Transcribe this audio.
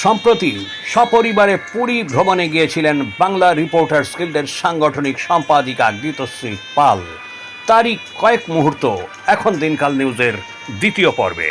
সম্প্রতি সপরিবারে পুরী ভ্রমণে গিয়েছিলেন বাংলা রিপোর্টার্স গিল্ডের সাংগঠনিক সম্পাদিকা গীতশ্রী পাল। তারই কয়েক মুহূর্ত এখন দিনকাল নিউজের দ্বিতীয় পর্বে।